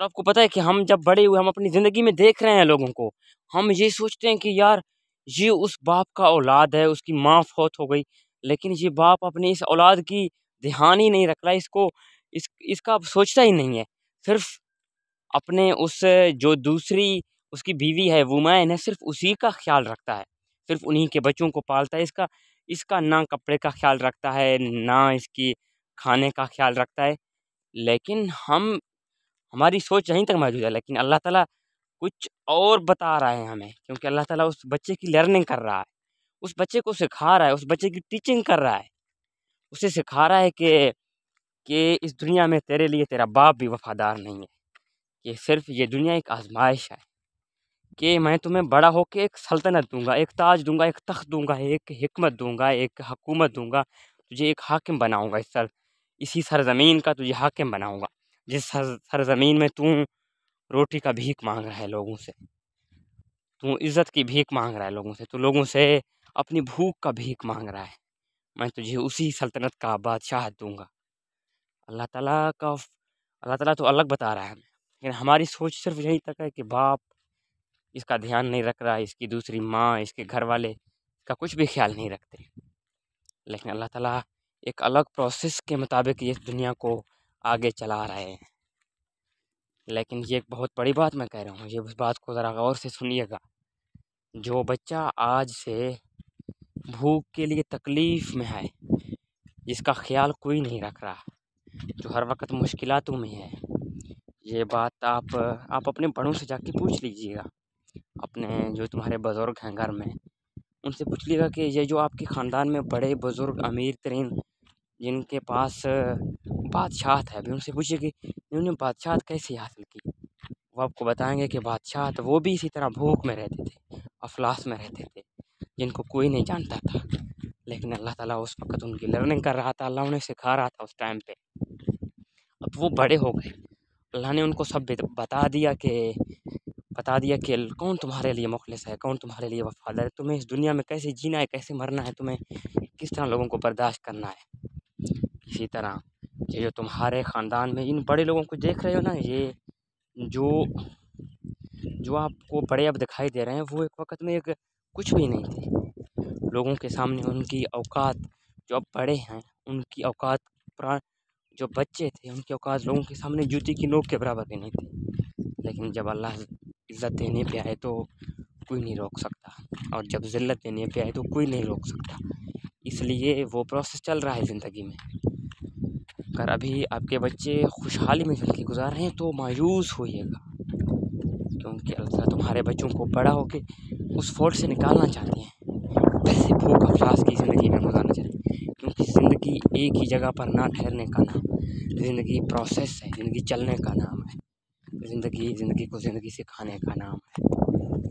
तो आपको पता है कि हम जब बड़े हुए, हम अपनी ज़िंदगी में देख रहे हैं लोगों को, हम ये सोचते हैं कि यार ये उस बाप का औलाद है, उसकी माँ फौत हो गई, लेकिन ये बाप अपनी इस औलाद की ध्यान ही नहीं रख रहा है, इसको इसका सोचता ही नहीं है। सिर्फ़ अपने उस जो दूसरी उसकी बीवी है, वुमैन है, सिर्फ़ उसी का ख़्याल रखता है, सिर्फ़ उन्हीं के बच्चों को पालता है। इसका इसका ना कपड़े का ख़्याल रखता है, ना इसकी खाने का ख़्याल रखता है। लेकिन हमारी सोच यहीं तक मौजूद है, लेकिन अल्लाह ताला कुछ और बता रहा है हमें, क्योंकि अल्लाह ताला उस बच्चे की लर्निंग कर रहा है, उस बच्चे को सिखा रहा है, उस बच्चे की टीचिंग कर रहा है। उसे सिखा रहा है कि इस दुनिया में तेरे लिए तेरा बाप भी वफ़ादार नहीं है, कि सिर्फ़ ये दुनिया एक आज़माइश है, कि मैं तुम्हें बड़ा होके एक सल्तनत दूँगा, एक ताज दूँगा, एक तख़्त दूँगा, एक हिकमत दूँगा, एक हुकूमत दूँगा, तुझे एक हाकिम बनाऊँगा इसी सरज़मीन का तुझे हाकिम बनाऊँगा। जिस सरज़मीन में तू रोटी का भीख माँग रहा है लोगों से, तू इज़्ज़त की भीख माँग रहा है लोगों से, तू लोगों से अपनी भूख का भीख माँग रहा है, मैं तुझे उसी सल्तनत का बादशाह दूँगा। अल्लाह ताला का अल्लाह ताला तो अलग बता रहा है हमें, लेकिन हमारी सोच सिर्फ़ यहीं तक है कि बाप इसका ध्यान नहीं रख रहा है, इसकी दूसरी माँ, इसके घर वाले इसका कुछ भी ख़्याल नहीं रखते। लेकिन अल्लाह ताला एक अलग प्रोसेस के मुताबिक ये दुनिया को आगे चला रहे हैं। लेकिन ये एक बहुत बड़ी बात मैं कह रहा हूँ, ये उस बात को ज़रा गौर से सुनिएगा। जो बच्चा आज से भूख के लिए तकलीफ़ में है, जिसका ख़्याल कोई नहीं रख रहा, जो हर वक़्त मुश्किलातों में है, ये बात आप अपने बड़ों से जाके पूछ लीजिएगा। अपने जो तुम्हारे बुज़ुर्ग हैं घर में, उनसे पूछ लीजिएगा कि ये जो आपके ख़ानदान में बड़े बुज़ुर्ग अमीर तरीन जिनके पास बादशाहत है, अभी उनसे पूछिए कि इन्होंने बादशाहत कैसे हासिल की? वो आपको बताएँगे कि बादशाहत वो भी इसी तरह भूख में रहते थे, अफ़लास में रहते थे, जिनको कोई नहीं जानता था। लेकिन अल्लाह ताला उस वक़्त उनकी लर्निंग कर रहा था, अल्लाह उन्हें सिखा रहा था उस टाइम पे। अब वो बड़े हो गए, अल्लाह ने उनको सब बता दिया कि कौन तुम्हारे लिए मुख़लिस है, कौन तुम्हारे लिए वफ़ादार है, तुम्हें इस दुनिया में कैसे जीना है, कैसे मरना है, तुम्हें किस तरह लोगों को बर्दाश्त करना है। इसी तरह ये जो तुम्हारे ख़ानदान में इन बड़े लोगों को देख रहे हो ना, ये जो जो आपको बड़े अब दिखाई दे रहे हैं, वो एक वक़्त में एक कुछ भी नहीं थे। लोगों के सामने उनकी औकात, जो अब बड़े हैं, उनकी औकात पुरा जो बच्चे थे, उनकी औकात लोगों के सामने जूती की नोक के बराबर भी नहीं थी। लेकिन जब अल्लाह इज़्ज़त देने पे आए तो कोई नहीं रोक सकता, और जब ज़िल्लत देने पे आए तो कोई नहीं रोक सकता। इसलिए वो प्रोसेस चल रहा है ज़िंदगी में। अगर अभी आपके बच्चे खुशहाली में ज़िंदगी गुज़ार रहे हैं तो मायूस होइएगा, क्योंकि अल्लाह तुम्हारे बच्चों को बड़ा होके उस फ़ौज से निकालना चाहते हैं, वैसे भूख अफ़लास की ज़िंदगी में गुज़ारना चाहते हैं। क्योंकि ज़िंदगी एक ही जगह पर ना ठहरने का नाम, ज़िंदगी प्रोसेस है, ज़िंदगी चलने का नाम है, ज़िंदगी को ज़िंदगी सिखाने का नाम है।